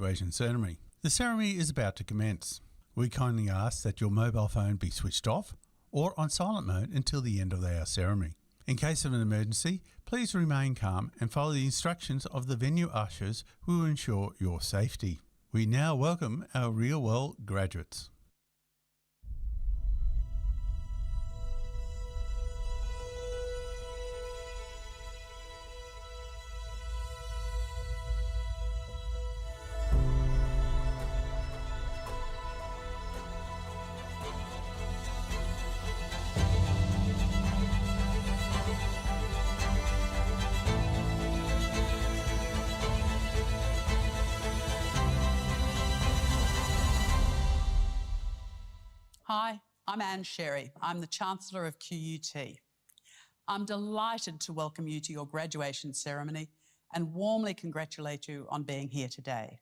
graduation ceremony. The ceremony is about to commence. We kindly ask that your mobile phone be switched off or on silent mode until the end of our ceremony. In case of an emergency, please remain calm and follow the instructions of the venue ushers who will ensure your safety. We now welcome our real world graduates. Hi, I'm Anne Sherry. I'm the Chancellor of QUT. I'm delighted to welcome you to your graduation ceremony and warmly congratulate you on being here today.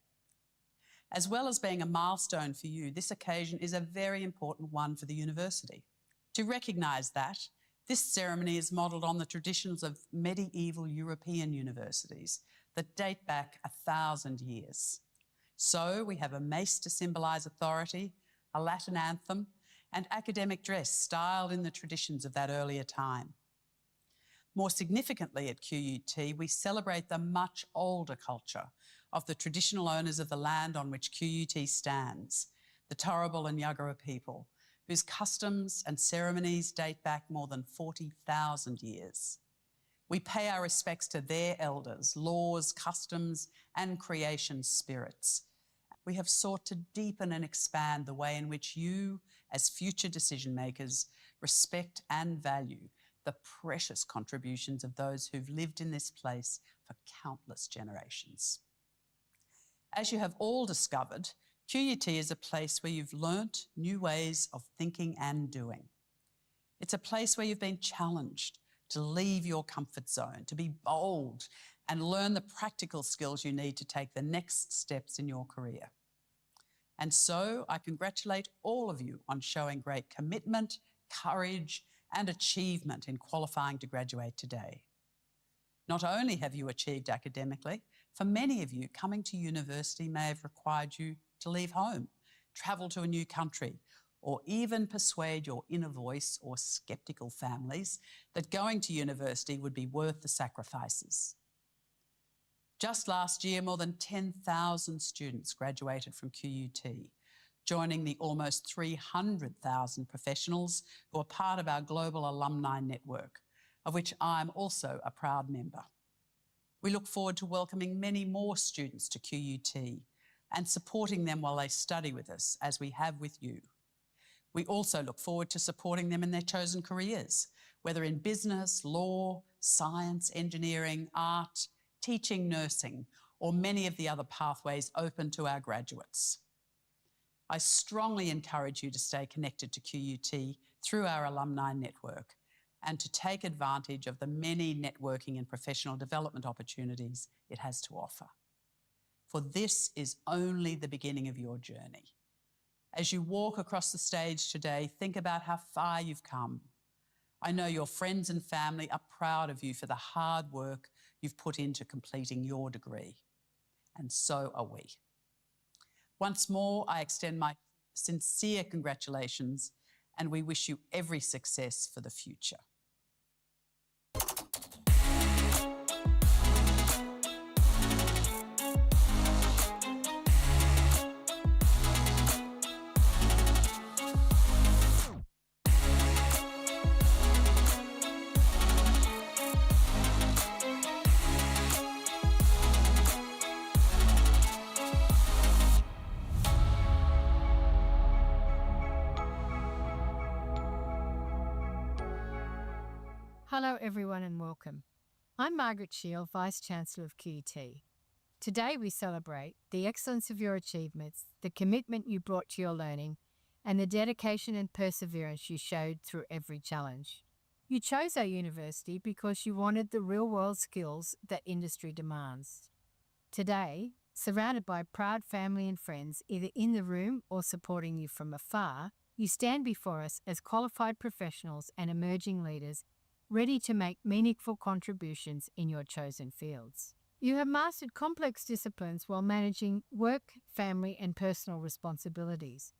As well as being a milestone for you, this occasion is a very important one for the university. To recognise that, this ceremony is modelled on the traditions of medieval European universities that date back 1,000 years. So we have a mace to symbolise authority, a Latin anthem, and academic dress styled in the traditions of that earlier time. More significantly at QUT, we celebrate the much older culture of the traditional owners of the land on which QUT stands, the Turrbal and Yagara people, whose customs and ceremonies date back more than 40,000 years. We pay our respects to their elders, laws, customs, and creation spirits. We have sought to deepen and expand the way in which you, as future decision makers, respect and value the precious contributions of those who've lived in this place for countless generations. As you have all discovered, QUT is a place where you've learnt new ways of thinking and doing. It's a place where you've been challenged to leave your comfort zone, to be bold and learn the practical skills you need to take the next steps in your career. And so I congratulate all of you on showing great commitment, courage, and achievement in qualifying to graduate today. Not only have you achieved academically, for many of you, coming to university may have required you to leave home, travel to a new country, or even persuade your inner voice or sceptical families that going to university would be worth the sacrifices. Just last year, more than 10,000 students graduated from QUT, joining the almost 300,000 professionals who are part of our global alumni network, of which I'm also a proud member. We look forward to welcoming many more students to QUT and supporting them while they study with us, as we have with you. We also look forward to supporting them in their chosen careers, whether in business, law, science, engineering, art, teaching, nursing, or many of the other pathways open to our graduates. I strongly encourage you to stay connected to QUT through our alumni network and to take advantage of the many networking and professional development opportunities it has to offer. For this is only the beginning of your journey. As you walk across the stage today, think about how far you've come. I know your friends and family are proud of you for the hard work you've put into completing your degree, and so are we. Once more, I extend my sincere congratulations, and we wish you every success for the future. Hello everyone and welcome. I'm Margaret Shield, Vice-Chancellor of QUT. Today we celebrate the excellence of your achievements, the commitment you brought to your learning, and the dedication and perseverance you showed through every challenge. You chose our university because you wanted the real-world skills that industry demands. Today, surrounded by proud family and friends, either in the room or supporting you from afar, you stand before us as qualified professionals and emerging leaders ready to make meaningful contributions in your chosen fields. You have mastered complex disciplines while managing work, family, and personal responsibilities.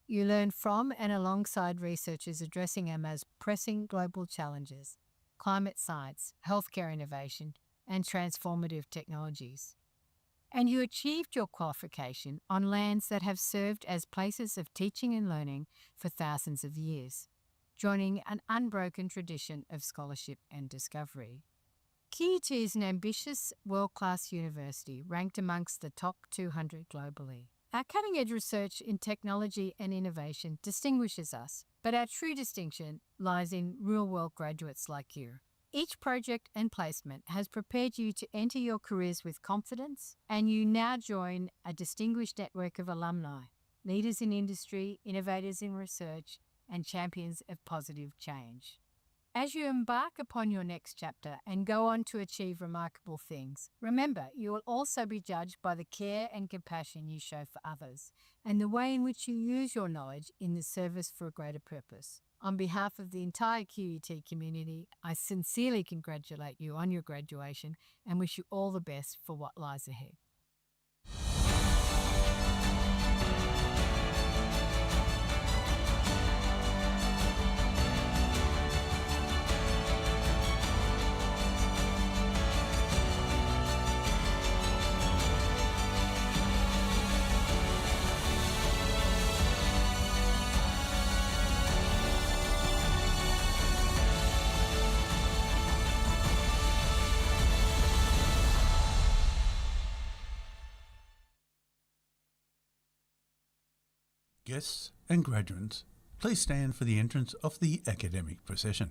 You learn from and alongside researchers addressing our most pressing global challenges: climate science, healthcare innovation, and transformative technologies. And you achieved your qualification on lands that have served as places of teaching and learning for thousands of years, joining an unbroken tradition of scholarship and discovery. QUT is an ambitious, world-class university ranked amongst the top 200 globally. Our cutting-edge research in technology and innovation distinguishes us, but our true distinction lies in real-world graduates like you. Each project and placement has prepared you to enter your careers with confidence, and you now join a distinguished network of alumni, leaders in industry, innovators in research, and champions of positive change. As you embark upon your next chapter and go on to achieve remarkable things, remember you will also be judged by the care and compassion you show for others and the way in which you use your knowledge in the service for a greater purpose. On behalf of the entire QUT community, I sincerely congratulate you on your graduation and wish you all the best for what lies ahead. Guests and graduates, please stand for the entrance of the academic procession.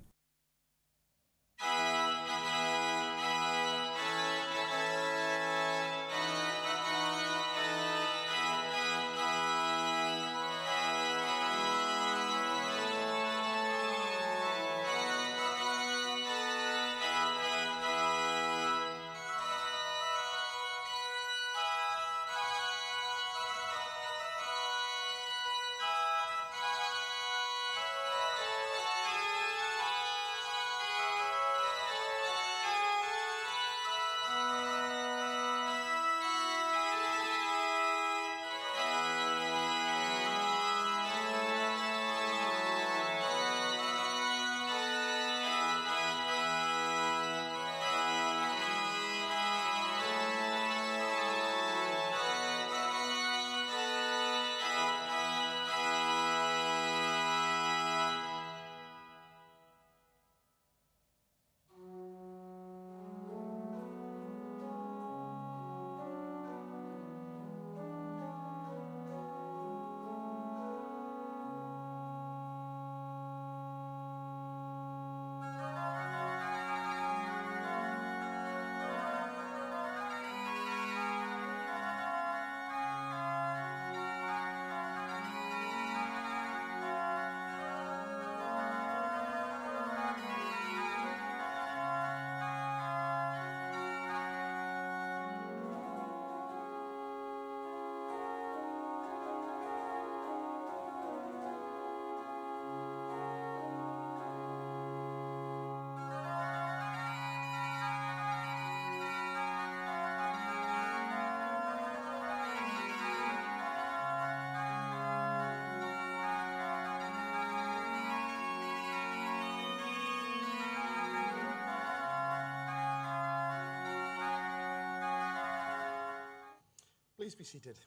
Please be seated.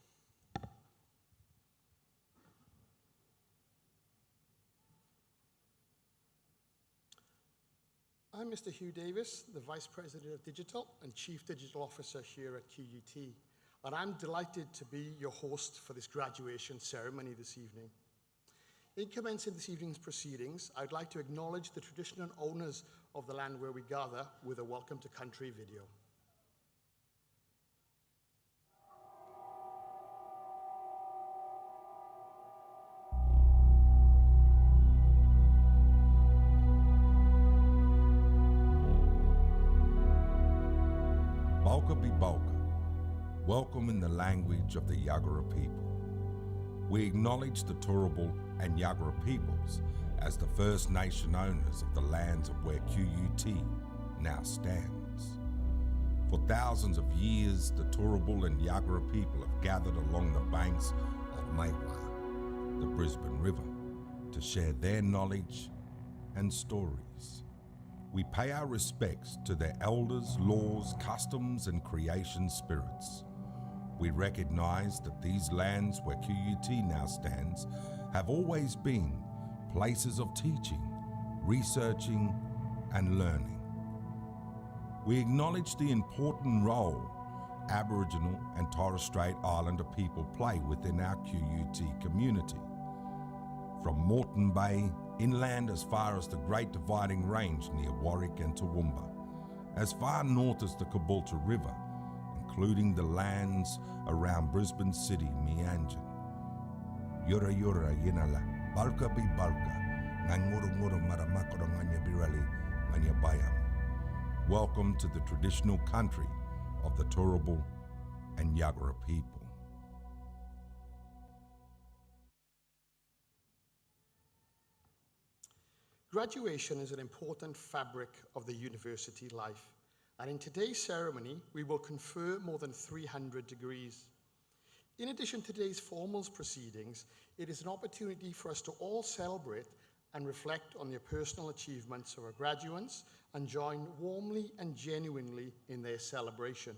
I'm Mr. Hugh Davis, the Vice President of Digital and Chief Digital Officer here at QUT, and I'm delighted to be your host for this graduation ceremony this evening. In commencing this evening's proceedings, I'd like to acknowledge the traditional owners of the land where we gather with a Welcome to Country video. Bulka be Bulka, welcome in the language of the Yagara people. We acknowledge the Turrbal and Yagara peoples as the First Nation owners of the lands of where QUT now stands. For thousands of years, the Turrbal and Yagara people have gathered along the banks of Maiwa, the Brisbane River, to share their knowledge and stories. We pay our respects to their elders, laws, customs, and creation spirits. We recognise that these lands where QUT now stands have always been places of teaching, researching, and learning. We acknowledge the important role Aboriginal and Torres Strait Islander people play within our QUT community. From Moreton Bay, inland as far as the Great Dividing Range near Warwick and Toowoomba, as far north as the Caboolture River, including the lands around Brisbane City, Meanjin. Yura yura yinala, balka bi balka, nganguru maramakoro nganya birali, nganya bayam. Welcome to the traditional country of the Turrbal and Yagara people. Graduation is an important fabric of the university life, and in today's ceremony, we will confer more than 300 degrees. In addition to today's formal proceedings, it is an opportunity for us to all celebrate and reflect on the personal achievements of our graduates and join warmly and genuinely in their celebration.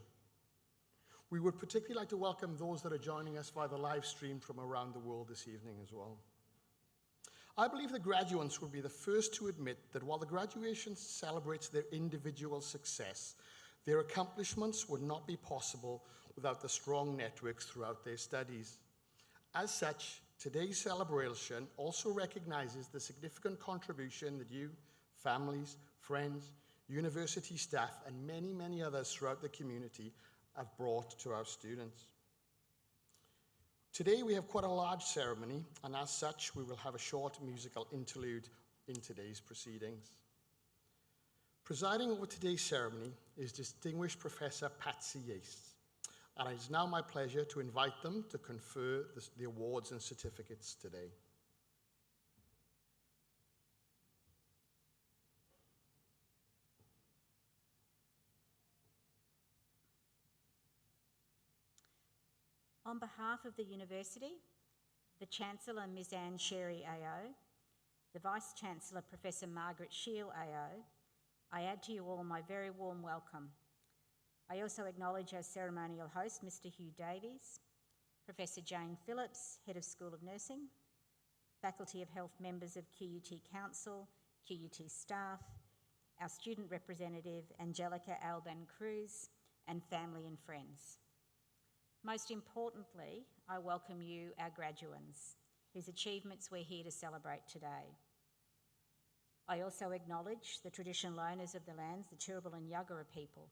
We would particularly like to welcome those that are joining us via the live stream from around the world this evening as well. I believe the graduates will be the first to admit that while the graduation celebrates their individual success, their accomplishments would not be possible without the strong networks throughout their studies. As such, today's celebration also recognizes the significant contribution that you, families, friends, university staff, and many, many others throughout the community have brought to our students. Today we have quite a large ceremony, and as such we will have a short musical interlude in today's proceedings. Presiding over today's ceremony is distinguished Professor Patsy Yates, and it is now my pleasure to invite them to confer the awards and certificates today. On behalf of the University, the Chancellor Ms Anne Sherry AO, the Vice-Chancellor Professor Margaret Shiel AO, I add to you all my very warm welcome. I also acknowledge our ceremonial host, Mr Hugh Davies, Professor Jane Phillips, Head of School of Nursing, Faculty of Health members of QUT Council, QUT staff, our student representative, Angelica Alban Cruz, and family and friends. Most importantly, I welcome you, our graduands, whose achievements we're here to celebrate today. I also acknowledge the traditional owners of the lands, the Turrbal and Yagara people.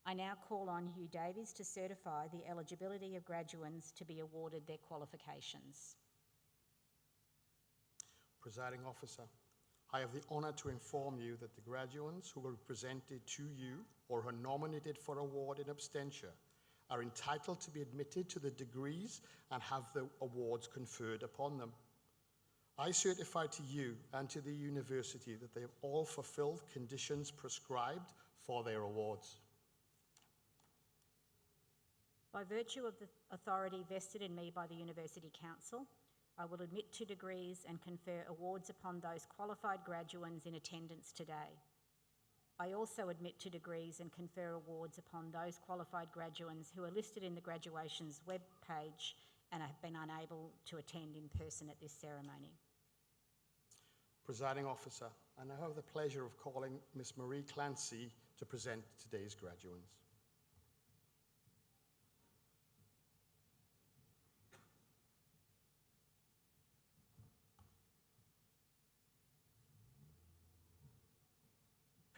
I now call on Hugh Davies to certify the eligibility of graduands to be awarded their qualifications. Presiding Officer, I have the honour to inform you that the graduands who will be presented to you or are nominated for award in absentia are entitled to be admitted to the degrees and have the awards conferred upon them. I certify to you and to the university that they have all fulfilled conditions prescribed for their awards. By virtue of the authority vested in me by the University Council, I will admit to degrees and confer awards upon those qualified graduands in attendance today. I also admit to degrees and confer awards upon those qualified graduands who are listed in the graduations webpage and have been unable to attend in person at this ceremony. Presiding Officer, I now have the pleasure of calling Ms Marie Clancy to present today's graduands.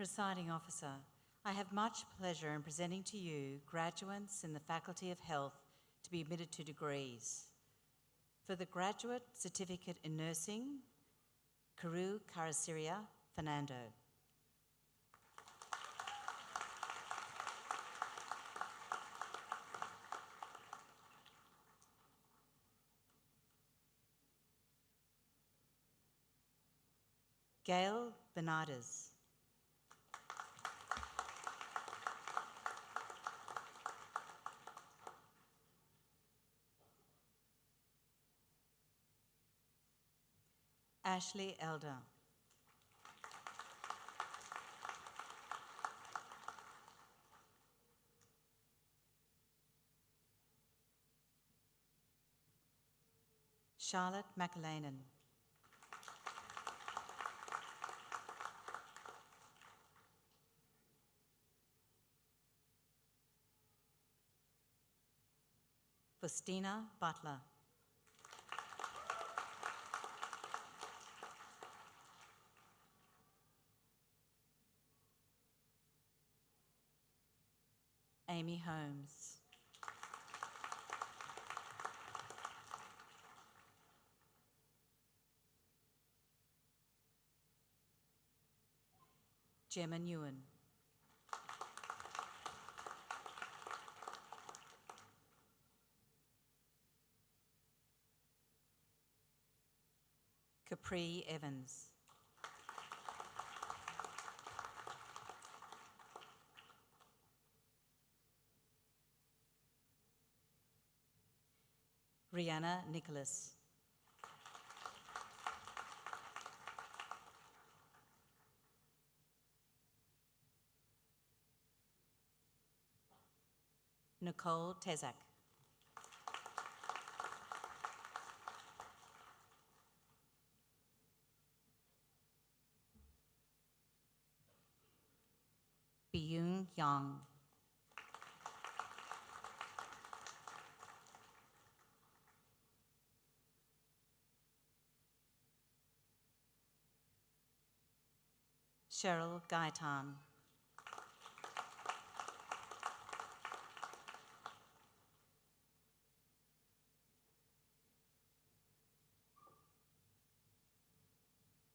Presiding Officer, I have much pleasure in presenting to you graduates in the Faculty of Health to be admitted to degrees. For the Graduate Certificate in Nursing, Karu Karasiria Fernando. Gail Bernardes. Ashley Elder. Charlotte McAleenan. Faustina Butler. Amy Holmes. Gemma Newen. Capri Evans. Rihanna Nicholas. Nicole Tezak. Byung Yang. Cheryl Gaitan.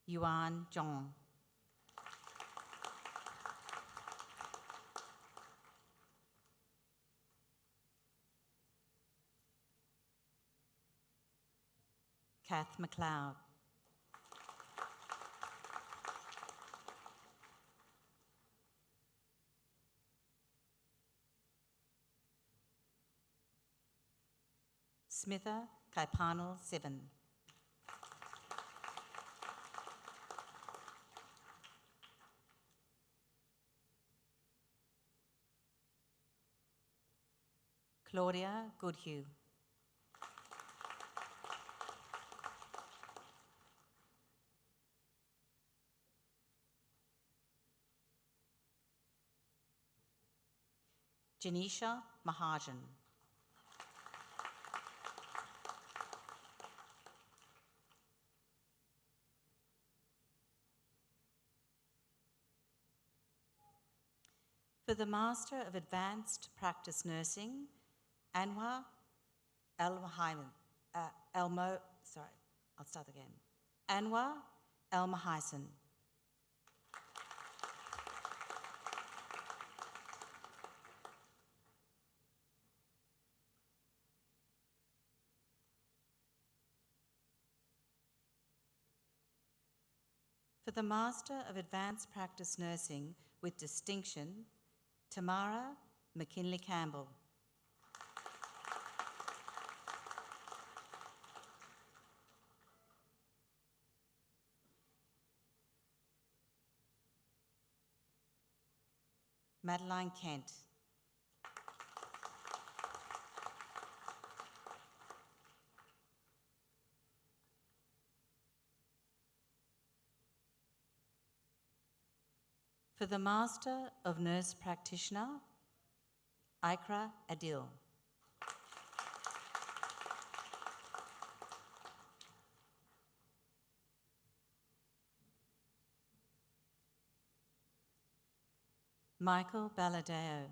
Yuan Zhong. Kath McLeod. Smitha Kaipanal Seven. Claudia Goodhue. Janisha Mahajan. For the Master of Advanced Practice Nursing, Anwar Al-Mahaisan. Anwar Al-Mahaisan. For the Master of Advanced Practice Nursing with Distinction, Tamara McKinley Campbell. Madeline Kent. For the Master of Nurse Practitioner, Ikra Adil. Michael Balladeo.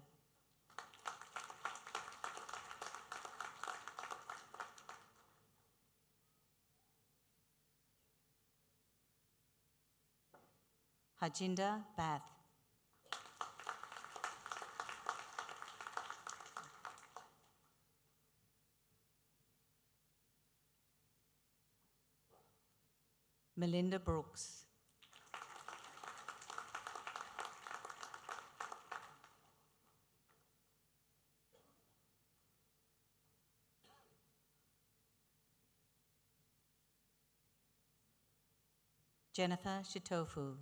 Harjinder Bath. Melinda Brooks. Jennifer Shitofu.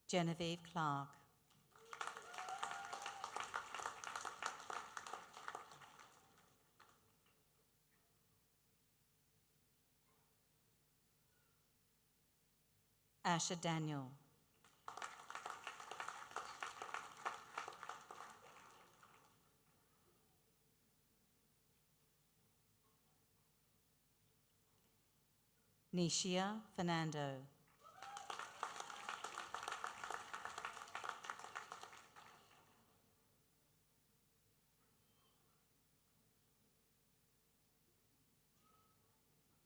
Genevieve Clark. Asha Daniel. Nishia Fernando.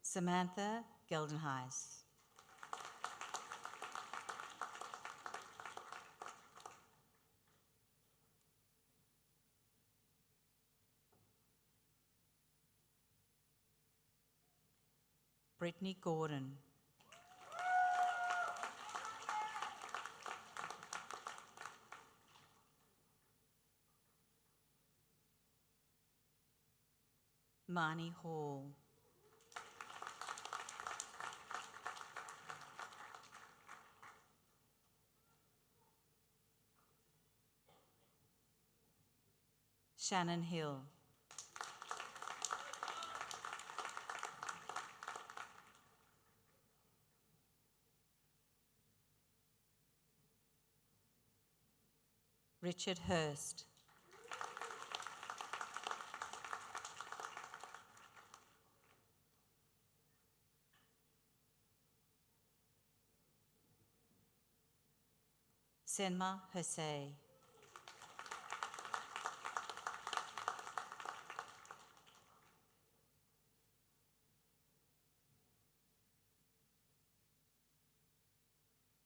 Samantha Geldenhuis. Brittany Gordon. Marnie Hall. Shannon Hill. Richard Hurst. Senma Hosei.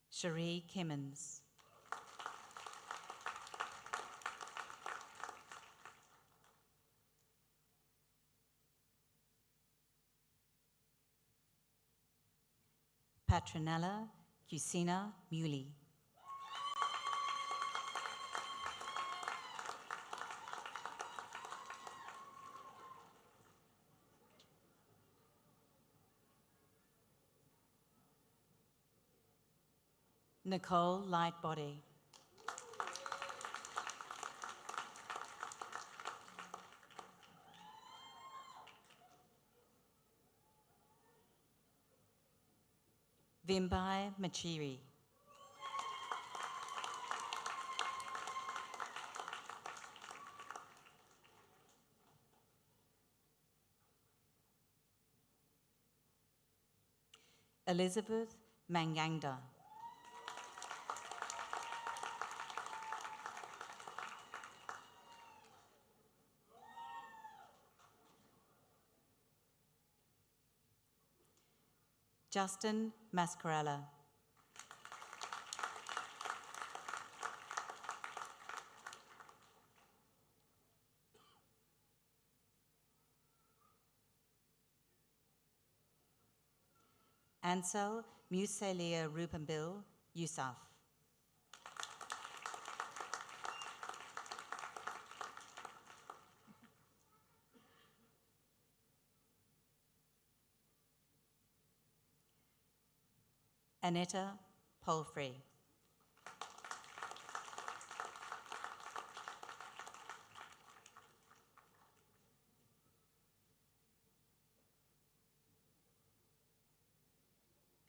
Cherie Kimmins. Patronella Cusina Muley. Nicole Lightbody. Vimbai Machiri. Elizabeth Mangangda. Justin Mascarella. Ansel Musalia Rupenbil Yusuf. Anetta Polfrey.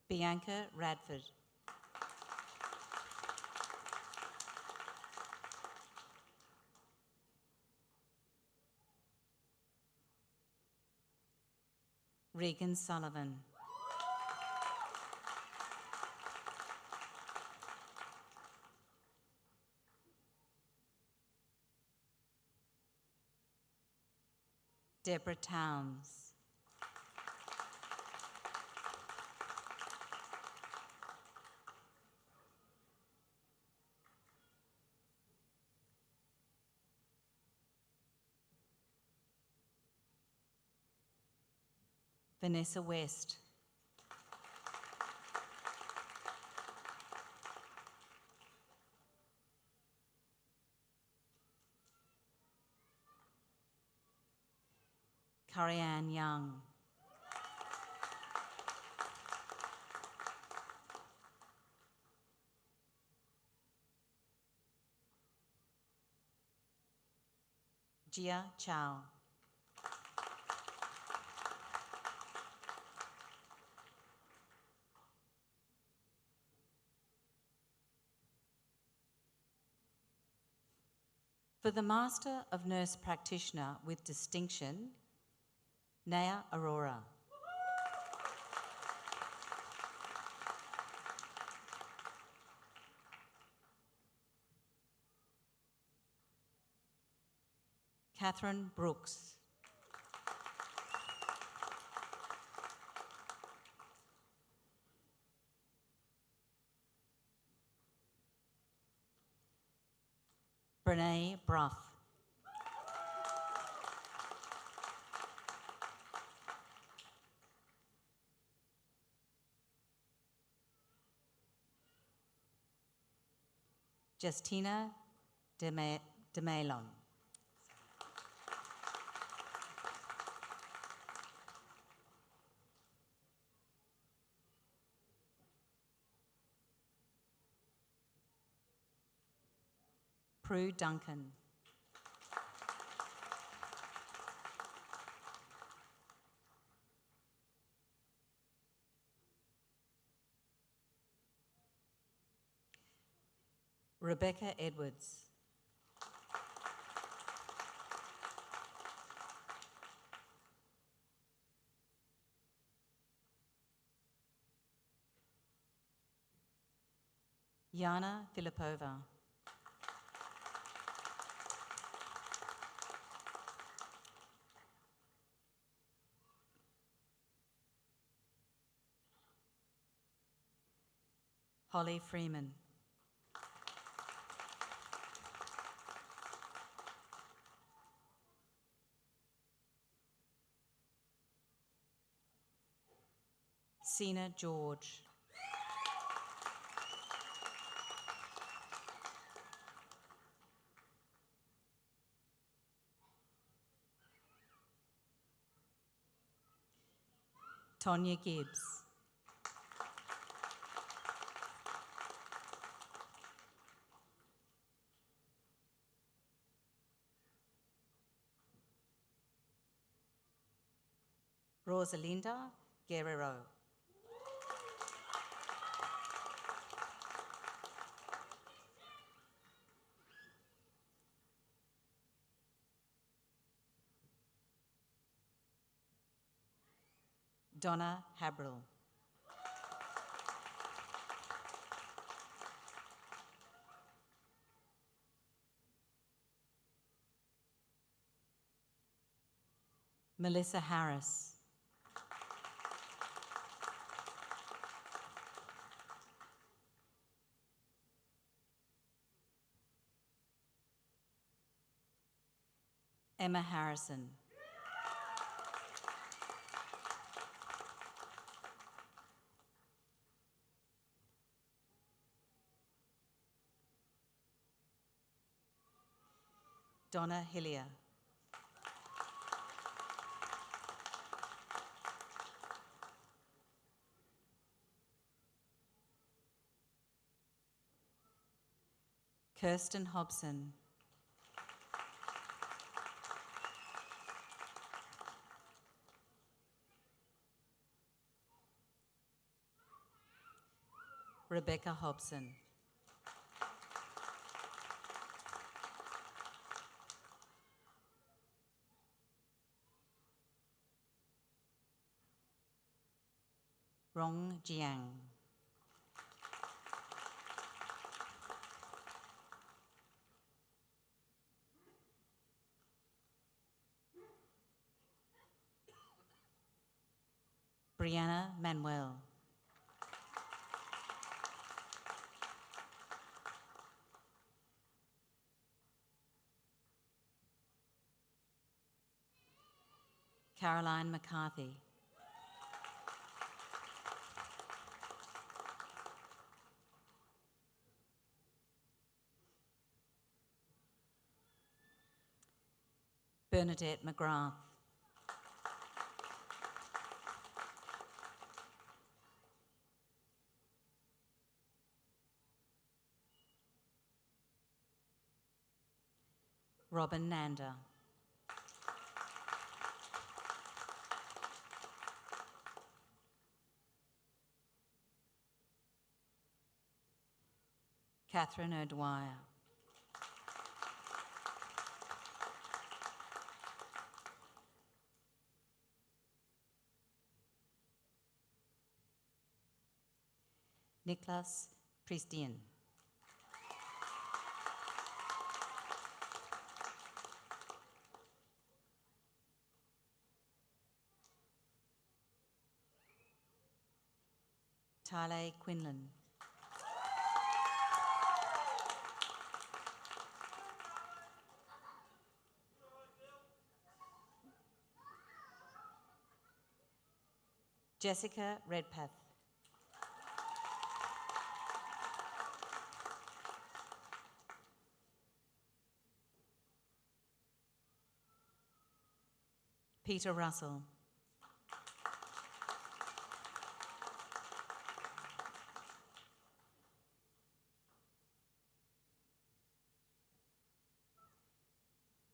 Bianca Radford. Regan Sullivan. Deborah Towns. Vanessa West. Curry-Ann Young. Jia Chow. For the Master of Nurse Practitioner with distinction, Naya Aurora. Catherine Brooks. Brene Bruff. Justina DeMelon. Prue Duncan. Rebecca Edwards. Yana Filipova. Holly Freeman. Sina George. Tonya Gibbs. Rosalinda Guerrero. Donna Habril. Melissa Harris. Emma Harrison. Donna Hillier. Kirsten Hobson. Rebecca Hobson. Rong Jiang. Brianna Manuel. Caroline McCarthy. Bernadette McGrath. Robin Nanda. Catherine O'Dwyer. Niklas Pristian. Tale Quinlan. Jessica Redpath. Peter Russell.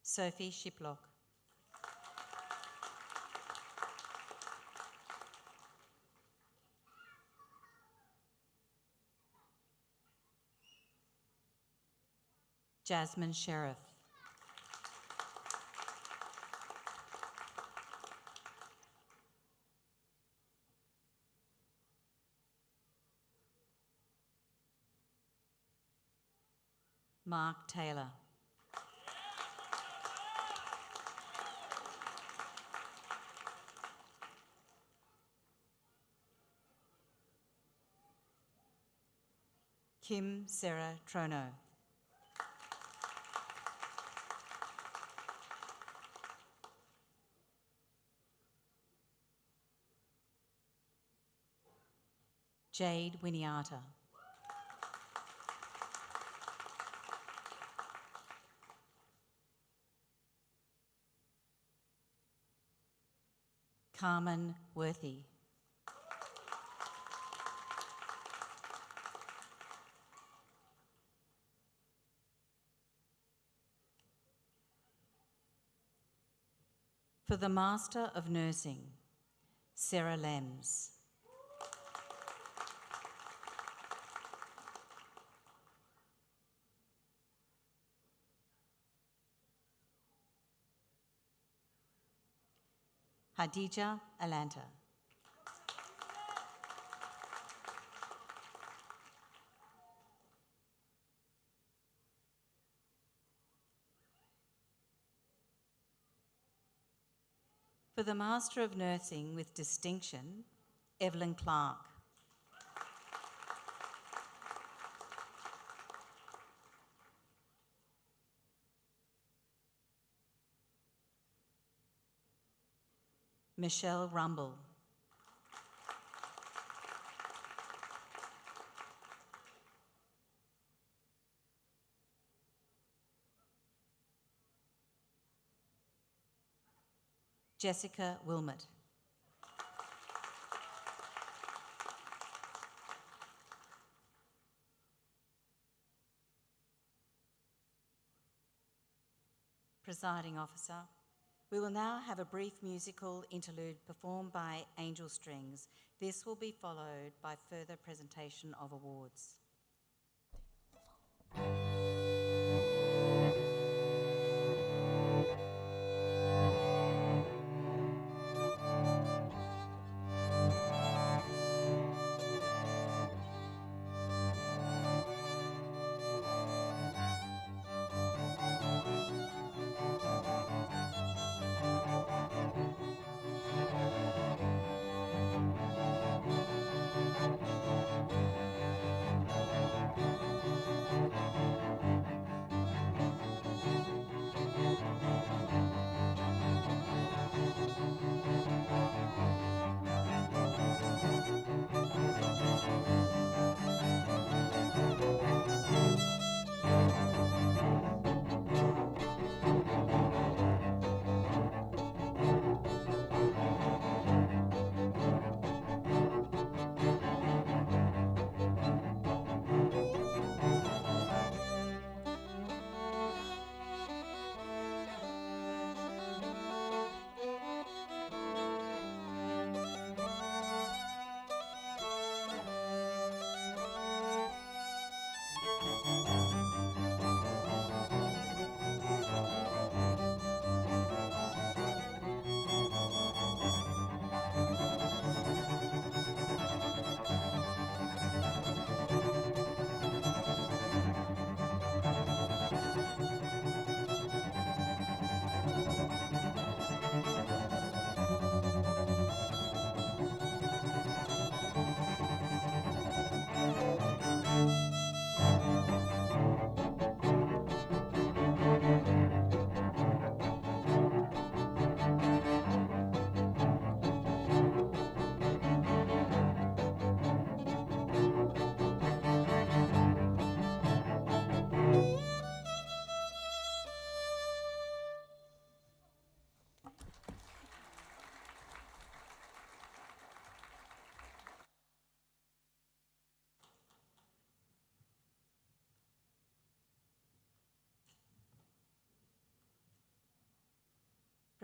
Sophie Shiplock. Jasmine Sheriff. Mark Taylor. Kim Sarah Trono. Jade Winiata. Carmen Worthy. For the Master of Nursing, Sarah Lems. Hadija Alanta. For the Master of Nursing with Distinction, Evelyn Clark. Michelle Rumble. Jessica Wilmot. Presiding Officer, we will now have a brief musical interlude performed by Angel Strings. This will be followed by further presentation of awards.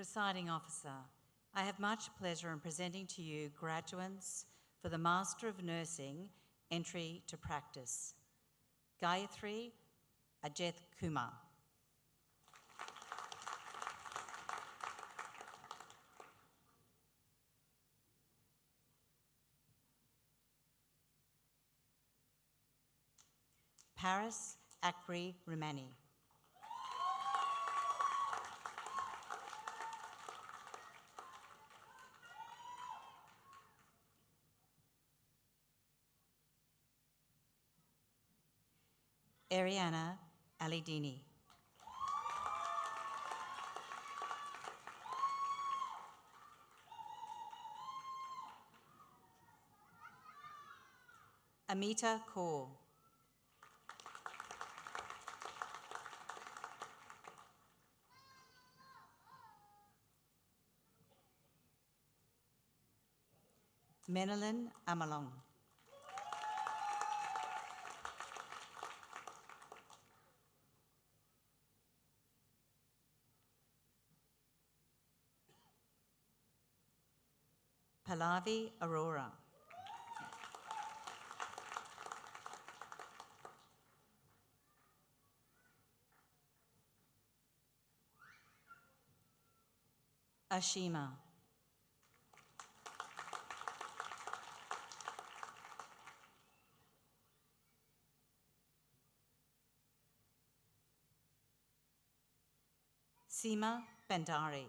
Presiding Officer, I have much pleasure in presenting to you graduates for the Master of Nursing Entry to Practice. Gayatri Ajeth Kumar. Paris Akri Rumani. Ariana Alidini. Amita Kaur. Menelin Amalong. Pallavi Aurora. Ashima. Seema Bandari.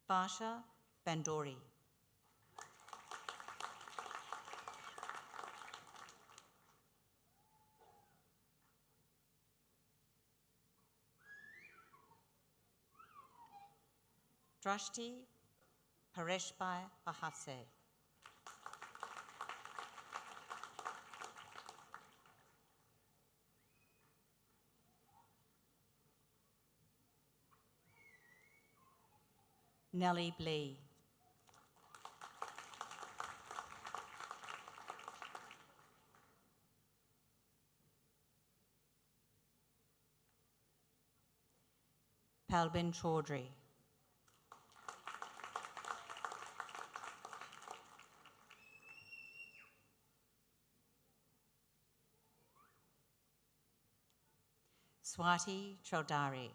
Basha Bandori. Drashti Pareshbai Bahase. Nellie Blee. Palbin Chaudhry. Swati Chaudhary.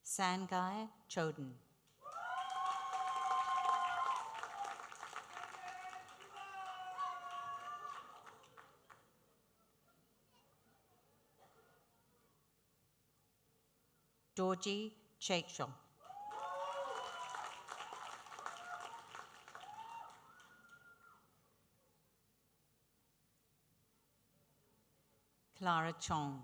Sangai Choden. Dorji Chekshon. Clara Chong.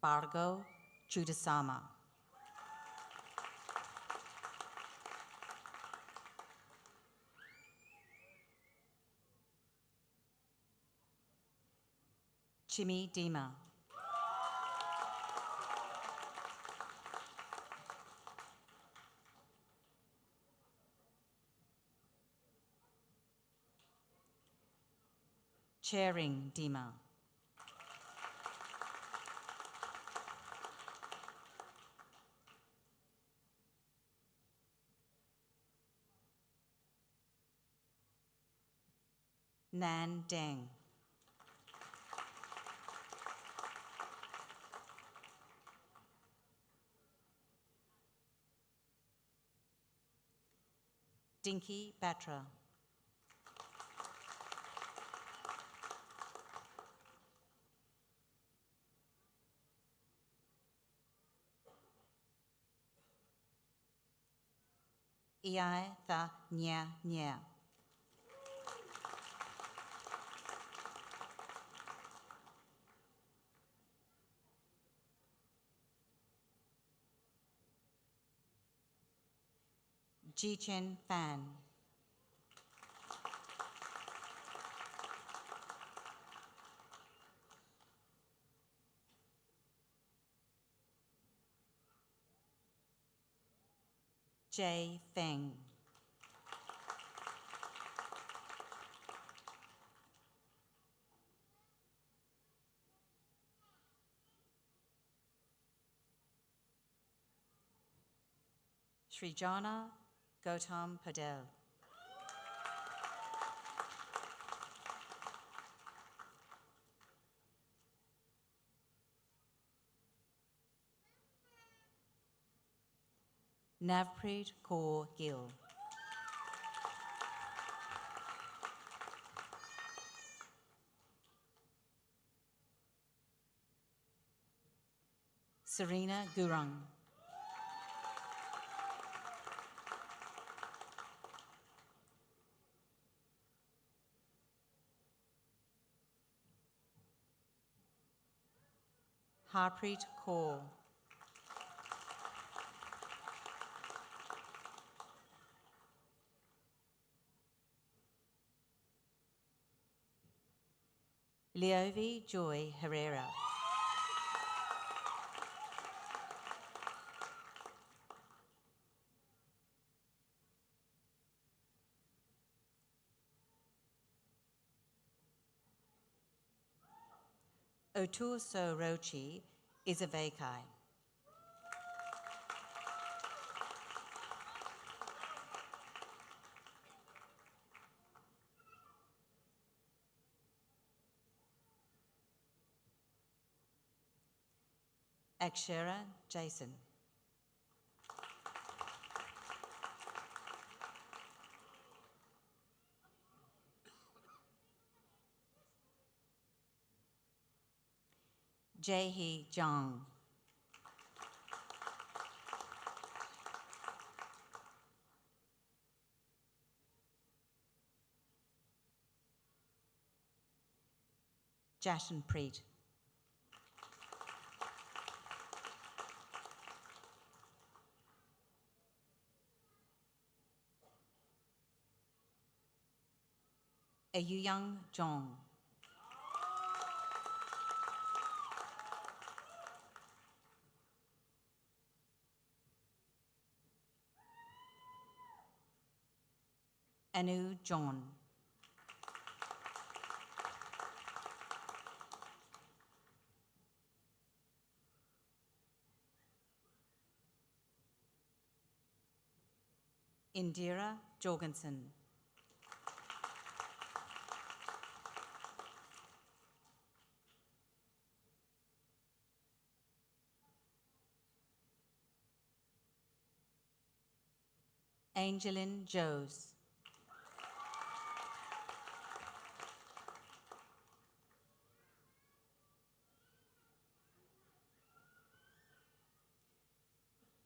Bargo Chudasama. Chimi Dima. Chering Dima. Nan Deng. Dinky Batra. Iai Tha Nya Nya. Ji-Chen Fan. Jay Feng. Srijana Gautam Padel. Navpreet Kaur Gill. Serena Gurung. Harpreet Kaur. Leovi Joy Herrera. Oturso Rochi Isavekai. Akshara Jason. Jae-hee Jung. Jashan Preet. Ayuyang Jong. Anu John. Indira Jorgensen. Angeline Joes.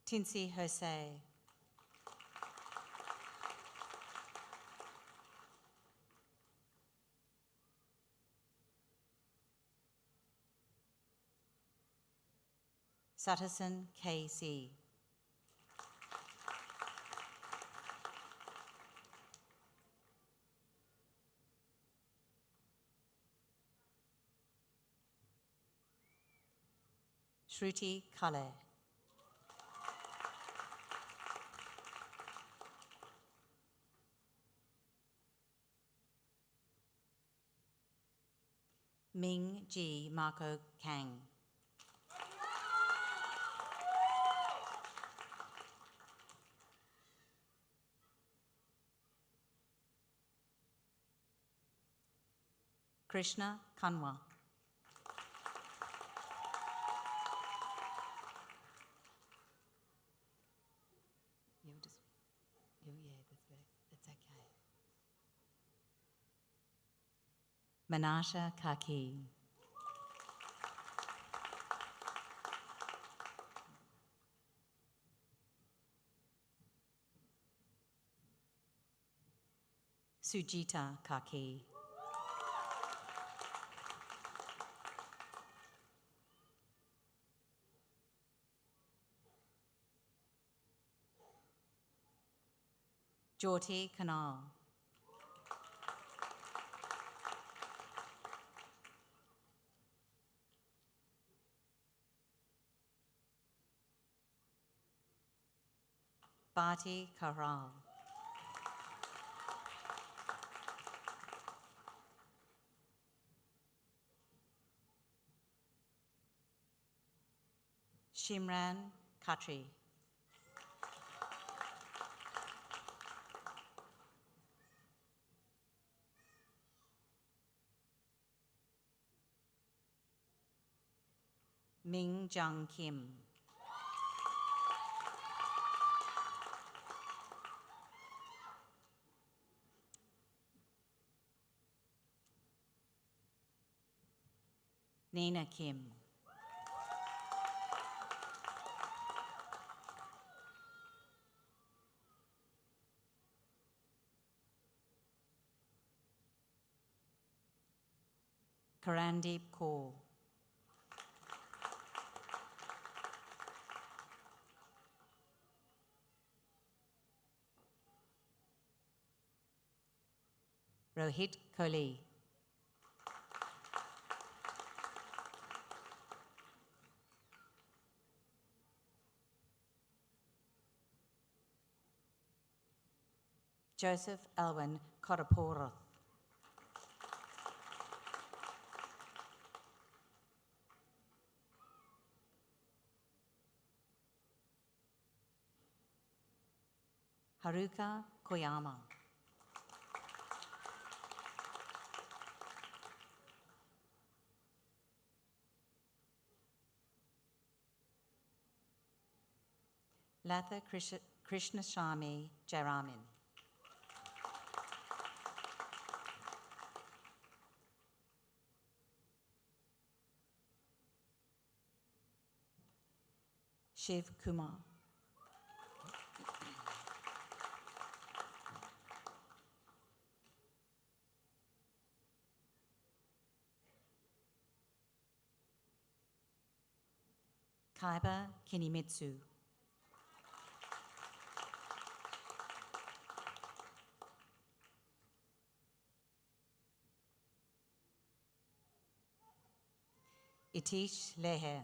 Tinsy Jose. Sutterson KC. Shruti Kale. Ming Ji Marco Kang. Krishna Kanwa. It's okay. Manasha Kaki. Sujita Kaki. Jyoti Kanal. Bharti Karal. Shimran Khatri. Ming Jung Kim. Nina Kim. Karandeep Kaur. Rohit Kohli. Joseph Alwyn Koraporath. Haruka Koyama. Latha Krishnaswamy Jaramin. Shiv Kumar. Kaiba Kinimitsu. Itish Leher.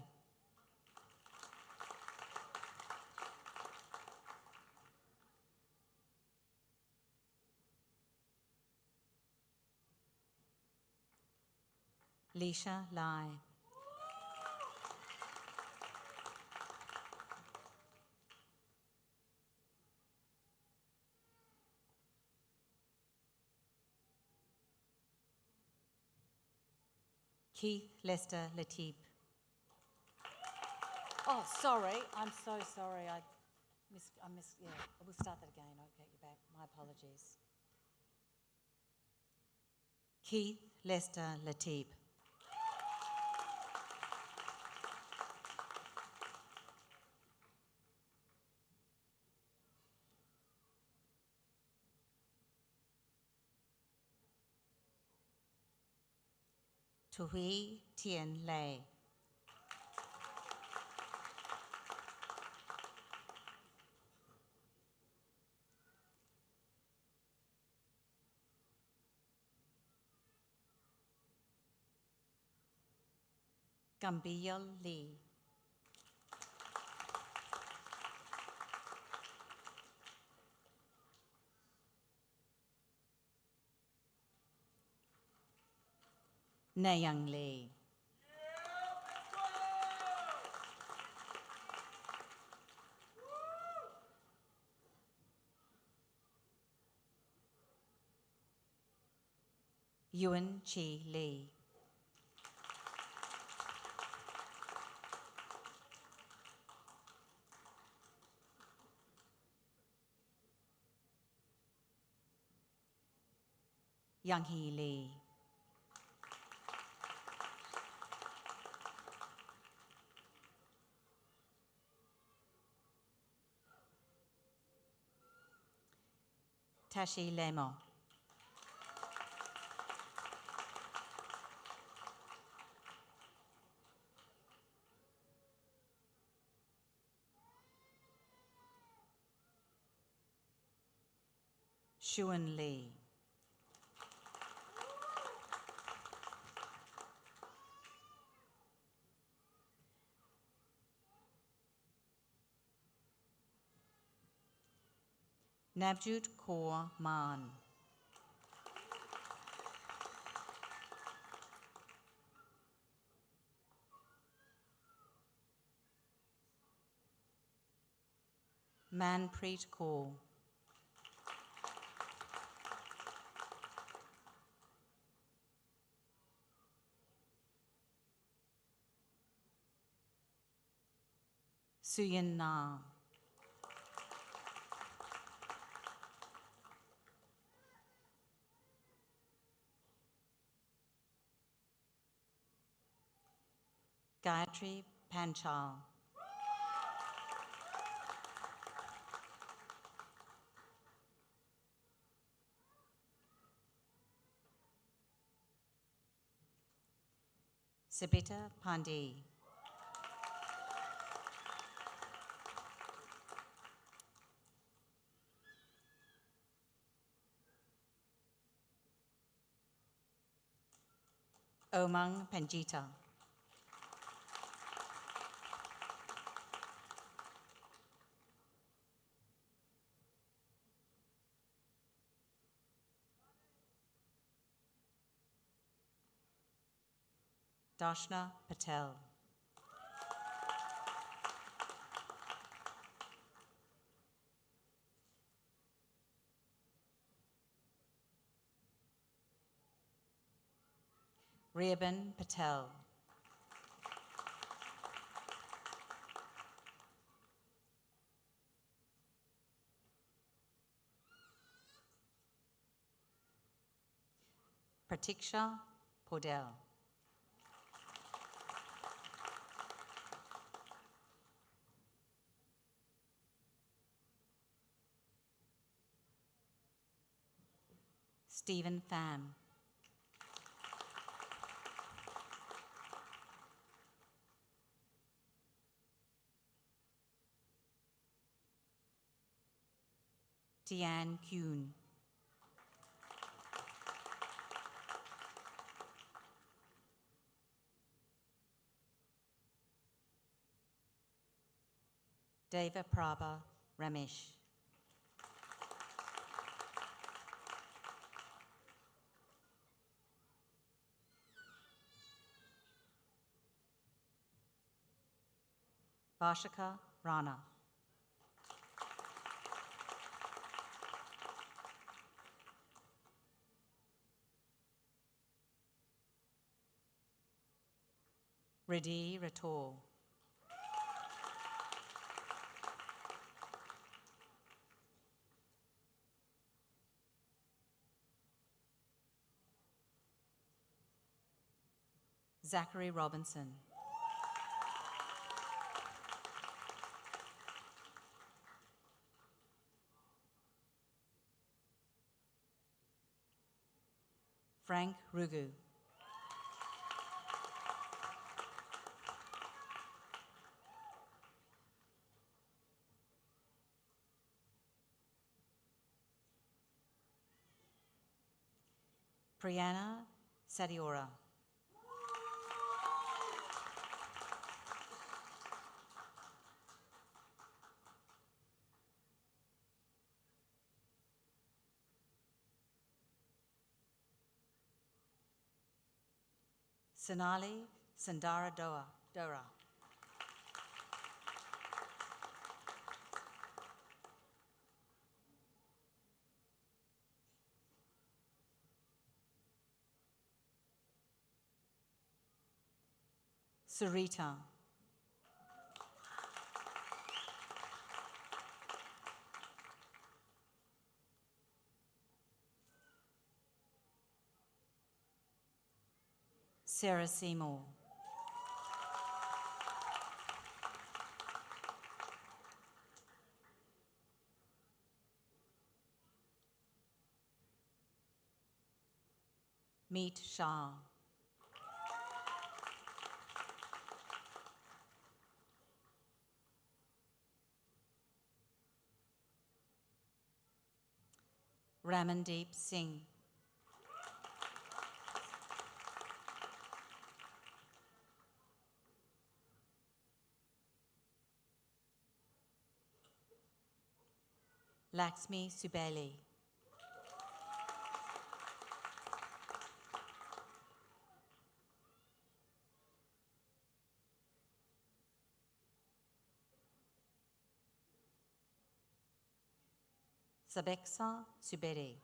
Lisha Lai. Keith Lester Lateep. Oh, sorry. I'm so sorry. I missed. Yeah, we'll start that again. I'll get you back. My apologies. Keith Lester Lateep. Tuhui Tien Lei. Gambiyal Lee. Nayang Lee. Yuan Chi Lee. Yang Hee Lee. Tashi Lemo. Shuan Lee. Navjot Kaur Maan. Manpreet Kaur. Suyin Na. Gayatri Panchal. Sabita Pandey. Omang Panjita. Dashna Patel. Riaban Patel. Pratiksha Podel. Stephen Pham. Tian Kuhn. Deva Prabha Ramesh. Vashika Rana. Riddhi Rator. Zachary Robinson. Frank Rugu. Priyana Sadiora. Sonali Sundara Dora. Sarita. Sarah Seymour. Meet Shah. Ramandeep Singh. Laxmi Subeli. Sabeksa Subedi.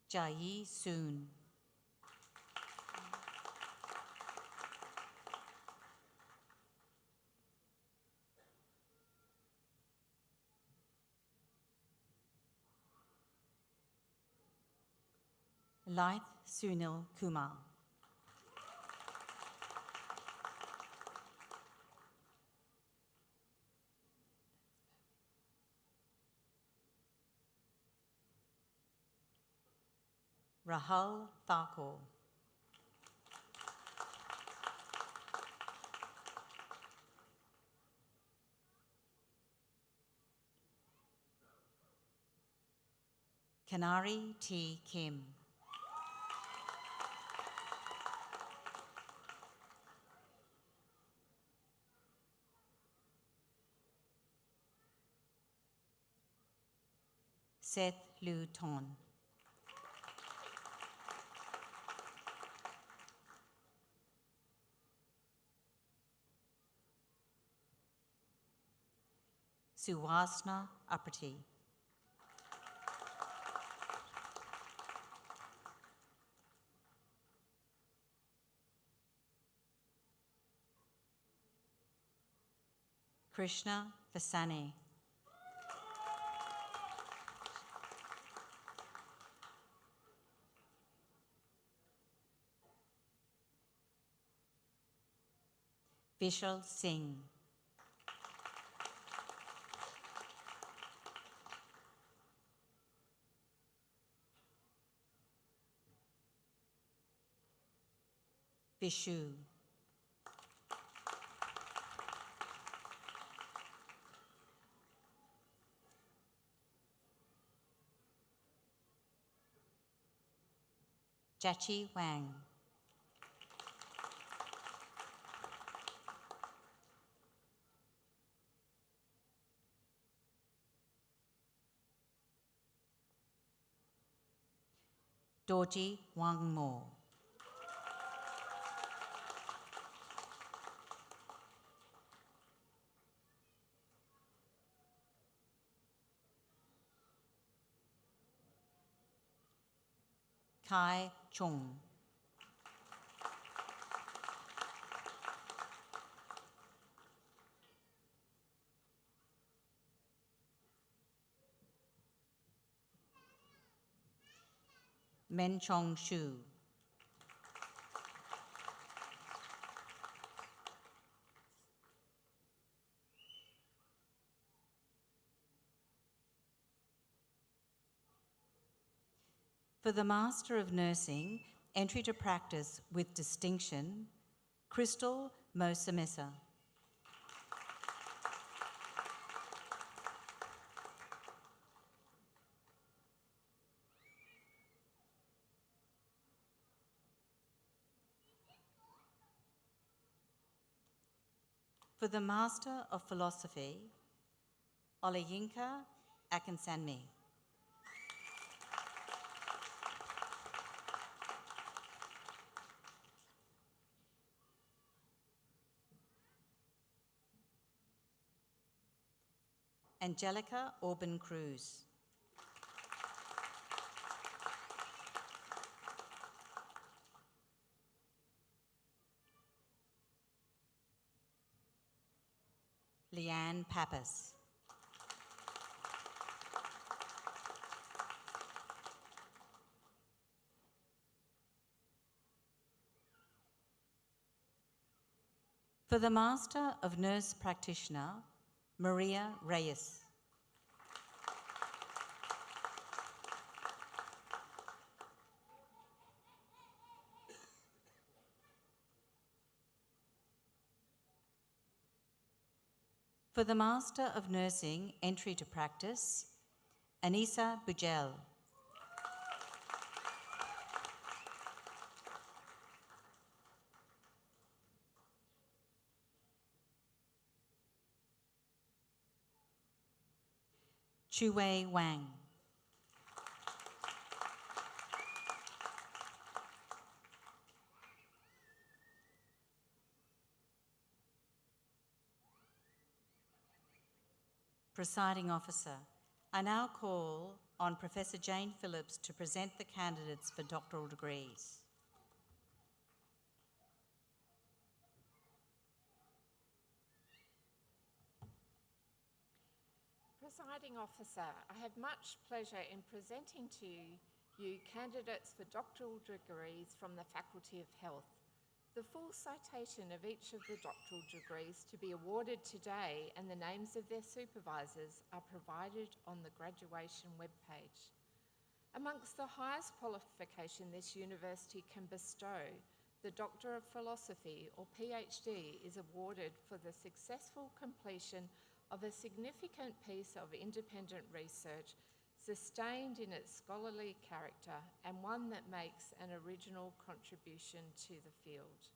Jayi Soon. Laith Sunil Kumar. Rahul Thakur. Kanari T. Kim. Seth Lu Ton. Suwasna Aprati. Krishna Vasani. Vishal Singh. Vishu. Jachi Wang. Dorji Wang Mo. Kai Chung. Men Chong Shu. For the Master of Nursing, entry to practice with distinction, Crystal Mosamesa. For the Master of Philosophy, Olayinka Akinsanmi. Angelica Orban Cruz. Leanne Pappas. For the Master of Nurse Practitioner, Maria Reyes. For the Master of Nursing, Entry to Practice, Anissa Bujel. Chu-Wei Wang. Presiding Officer, I now call on Professor Jane Phillips to present the candidates for doctoral degrees. Presiding Officer, I have much pleasure in presenting to you candidates for doctoral degrees from the Faculty of Health. The full citation of each of the doctoral degrees to be awarded today and the names of their supervisors are provided on the graduation webpage. Amongst the highest qualification this university can bestow, the Doctor of Philosophy or PhD is awarded for the successful completion of a significant piece of independent research sustained in its scholarly character and one that makes an original contribution to the field.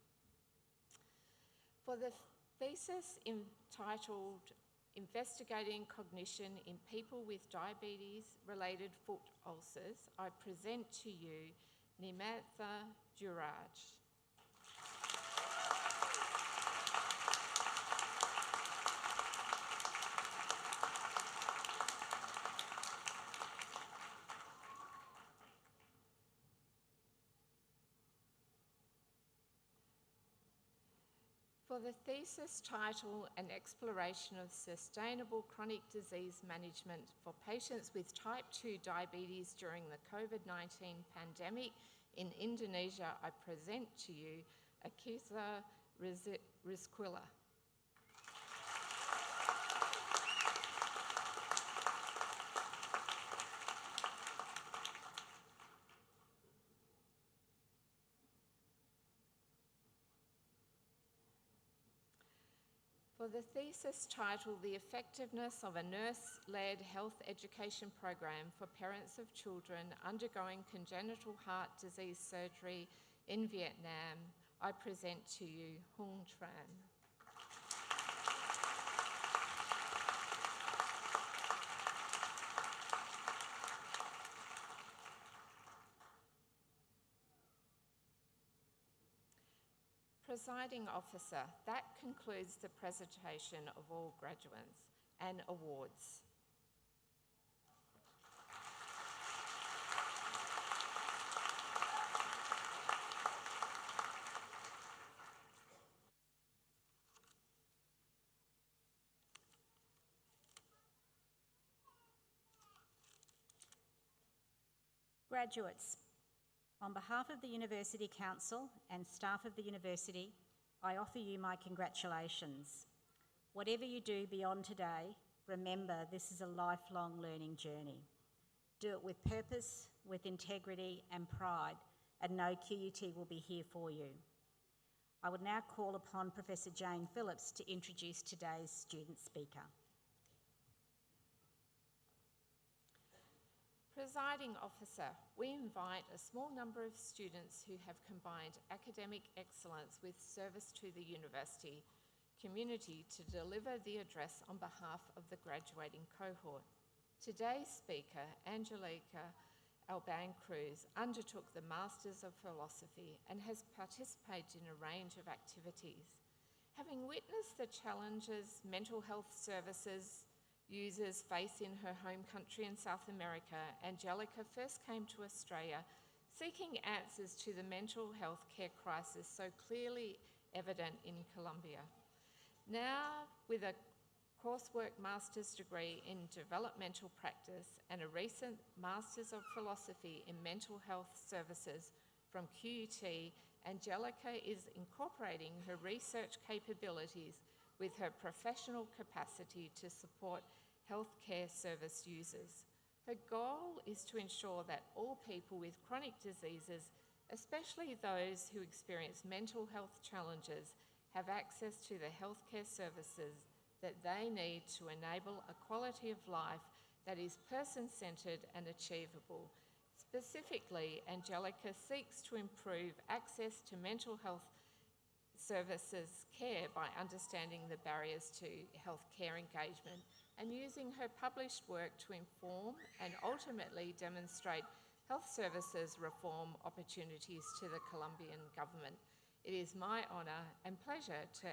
For the thesis entitled Investigating Cognition in People with Diabetes-Related Foot Ulcers, I present to you Nimantha Juraj. For the thesis title, An Exploration of Sustainable Chronic Disease Management for Patients with Type 2 Diabetes During the COVID-19 Pandemic in Indonesia, I present to you Akisa Rizquilla. For the thesis titled The Effectiveness of a Nurse-Led Health Education Program for Parents of Children Undergoing Congenital Heart Disease Surgery in Vietnam, I present to you Hung Tran. Presiding Officer, that concludes the presentation of all graduates and awards. Graduates, on behalf of the University Council and staff of the University, I offer you my congratulations. Whatever you do beyond today, remember this is a lifelong learning journey. Do it with purpose, with integrity and pride, and know QUT will be here for you. I would now call upon Professor Jane Phillips to introduce today's student speaker. Presiding Officer, we invite a small number of students who have combined academic excellence with service to the university community to deliver the address on behalf of the graduating cohort. Today's speaker, Angelica Alban-Cruz, undertook the Masters of Philosophy and has participated in a range of activities. Having witnessed the challenges mental health services users face in her home country in South America, Angelica first came to Australia seeking answers to the mental health care crisis so clearly evident in Colombia. Now, with a coursework master's degree in developmental practice and a recent Masters of Philosophy in Mental Health Services from QUT, Angelica is incorporating her research capabilities with her professional capacity to support healthcare service users. Her goal is to ensure that all people with chronic diseases, especially those who experience mental health challenges, have access to the healthcare services that they need to enable a quality of life that is person-centred and achievable. Specifically, Angelica seeks to improve access to mental health services care by understanding the barriers to healthcare engagement and using her published work to inform and ultimately demonstrate health services reform opportunities to the Colombian government. It is my honour and pleasure to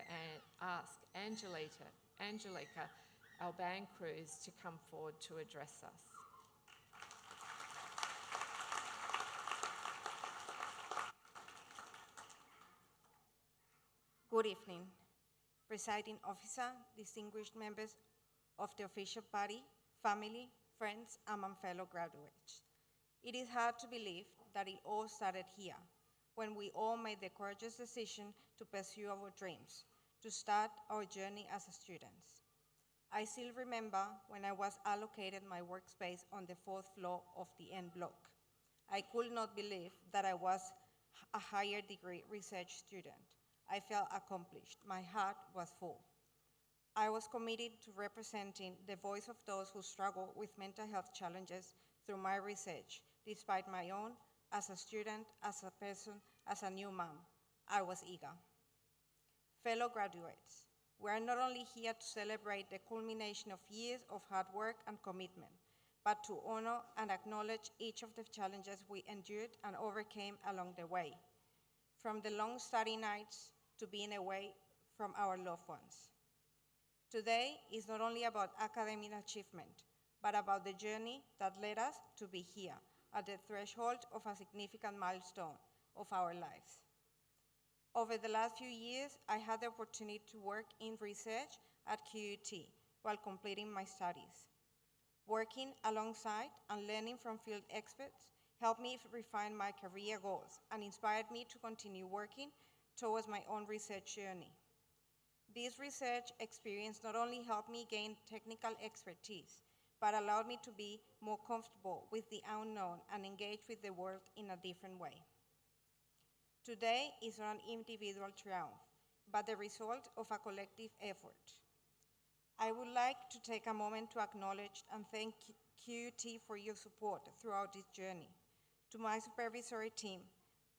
ask Angelica Alban Cruz to come forward to address us. Good evening, Presiding Officer, distinguished members of the official body, family, friends, and my fellow graduates. It is hard to believe that it all started here, when we all made the courageous decision to pursue our dreams, to start our journey as students. I still remember when I was allocated my workspace on the 4th floor of the N block. I could not believe that I was a higher degree research student. I felt accomplished. My heart was full. I was committed to representing the voice of those who struggle with mental health challenges through my research, despite my own, as a student, as a person, as a new mom. I was eager. Fellow graduates, we are not only here to celebrate the culmination of years of hard work and commitment, but to honor and acknowledge each of the challenges we endured and overcame along the way, from the long study nights to being away from our loved ones. Today is not only about academic achievement, but about the journey that led us to be here at the threshold of a significant milestone of our lives. Over the last few years, I had the opportunity to work in research at QUT while completing my studies. Working alongside and learning from field experts helped me refine my career goals and inspired me to continue working towards my own research journey. This research experience not only helped me gain technical expertise, but allowed me to be more comfortable with the unknown and engage with the world in a different way. Today is not an individual triumph, but the result of a collective effort. I would like to take a moment to acknowledge and thank QUT for your support throughout this journey. To my supervisory team,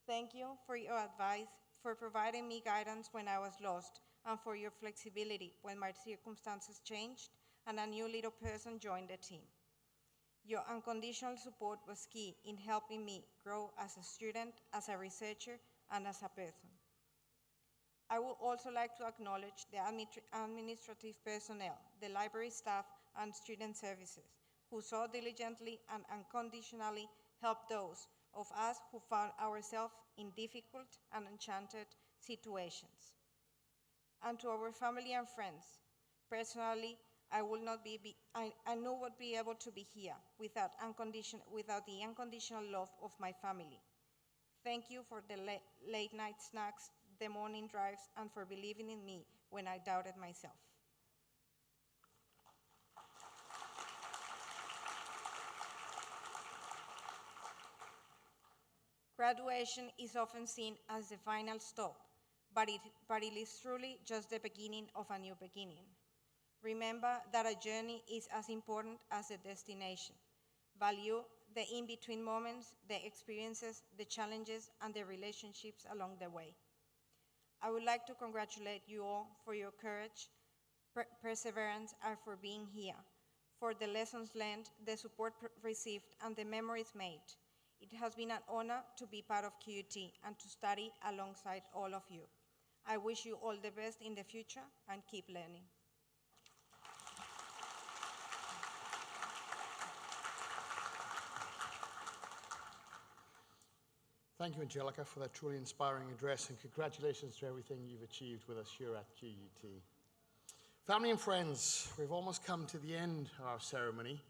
thank you for your advice, for providing me guidance when I was lost, and for your flexibility when my circumstances changed and a new little person joined the team. Your unconditional support was key in helping me grow as a student, as a researcher, and as a person. I would also like to acknowledge the administrative personnel, the library staff, and student services, who so diligently and unconditionally helped those of us who found ourselves in difficult and enchanted situations. And to our family and friends, personally, I would not be able to be here without the unconditional love of my family. Thank you for the late night snacks, the morning drives, and for believing in me when I doubted myself. Graduation is often seen as the final stop, but it is truly just the beginning of a new beginning. Remember that a journey is as important as the destination. Value the in-between moments, the experiences, the challenges, and the relationships along the way. I would like to congratulate you all for your courage, perseverance, and for being here, for the lessons learned, the support received, and the memories made. It has been an honor to be part of QUT and to study alongside all of you. I wish you all the best in the future and keep learning. Thank you, Angelica, for that truly inspiring address, and congratulations to everything you've achieved with us here at QUT. Family and friends, we've almost come to the end of our ceremony,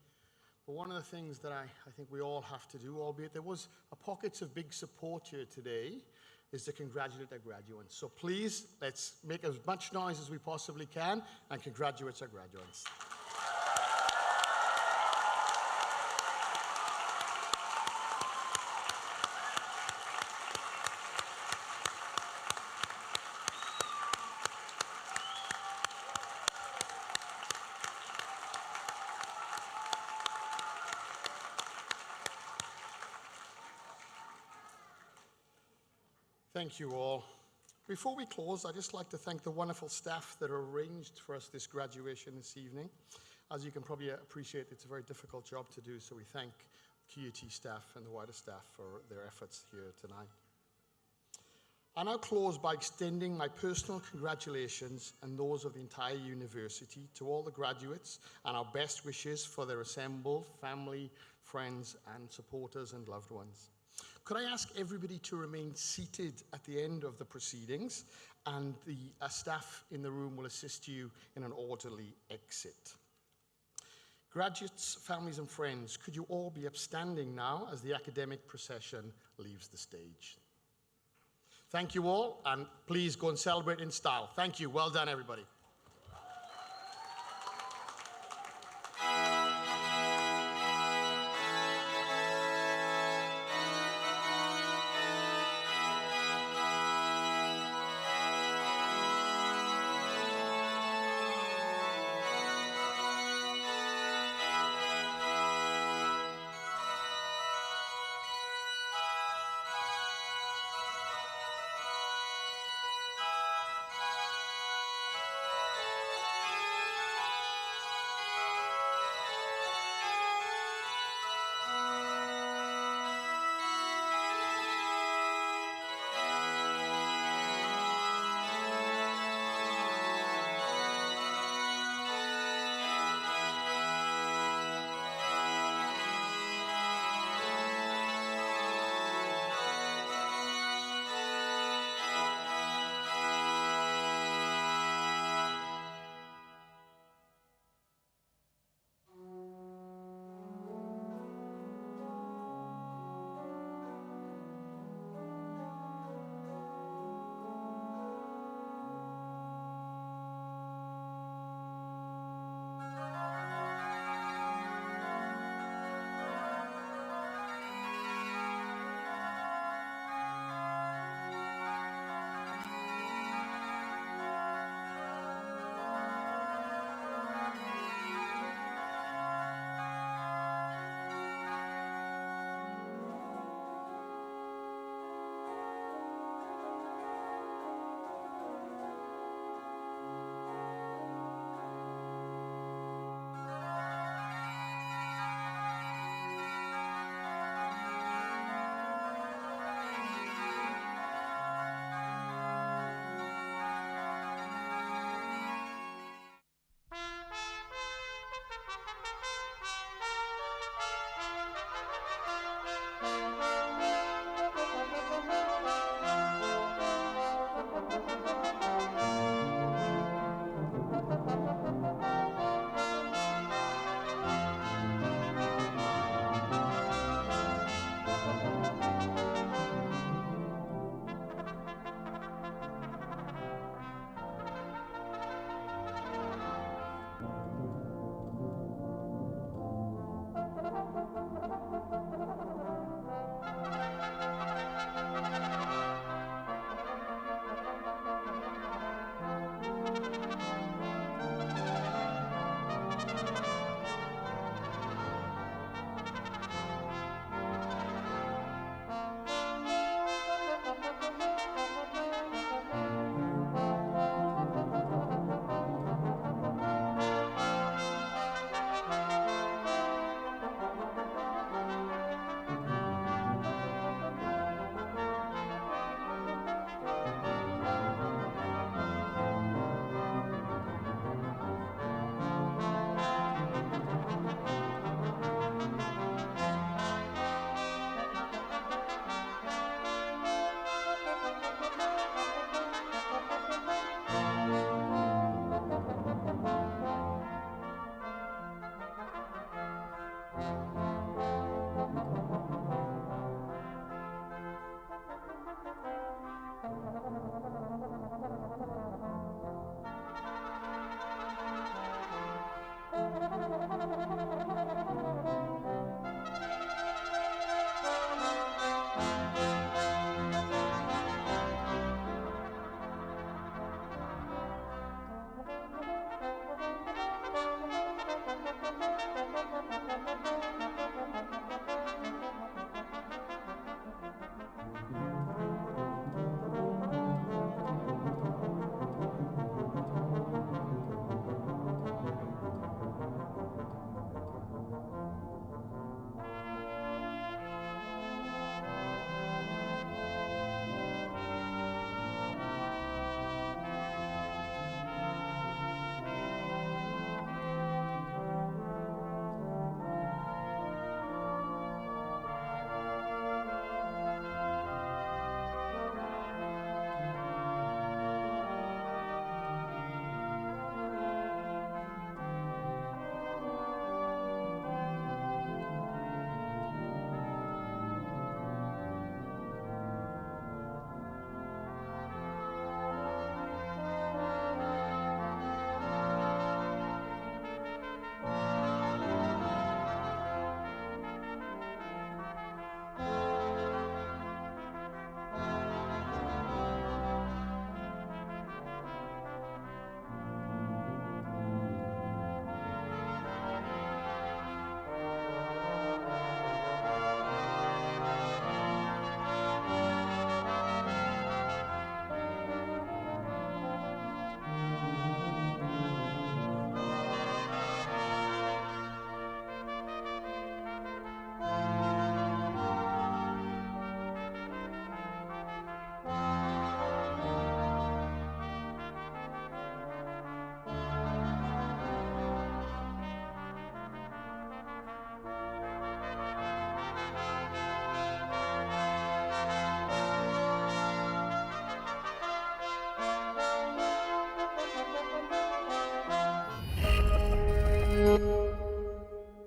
but one of the things that I think we all have to do, albeit there was a pockets of big support here today, is to congratulate our graduates. So please, let's make as much noise as we possibly can and congratulate our graduates. Thank you all. Before we close, I'd just like to thank the wonderful staff that arranged for us this graduation this evening. As you can probably appreciate, it's a very difficult job to do, so we thank QUT staff and the wider staff for their efforts here tonight. I now close by extending my personal congratulations and those of the entire university to all the graduates and our best wishes for their assembled family, friends, and supporters and loved ones. Could I ask everybody to remain seated at the end of the proceedings, and the staff in the room will assist you in an orderly exit. Graduates, families, and friends, could you all be upstanding now as the academic procession leaves the stage? Thank you all, and please go and celebrate in style. Thank you. Well done, everybody.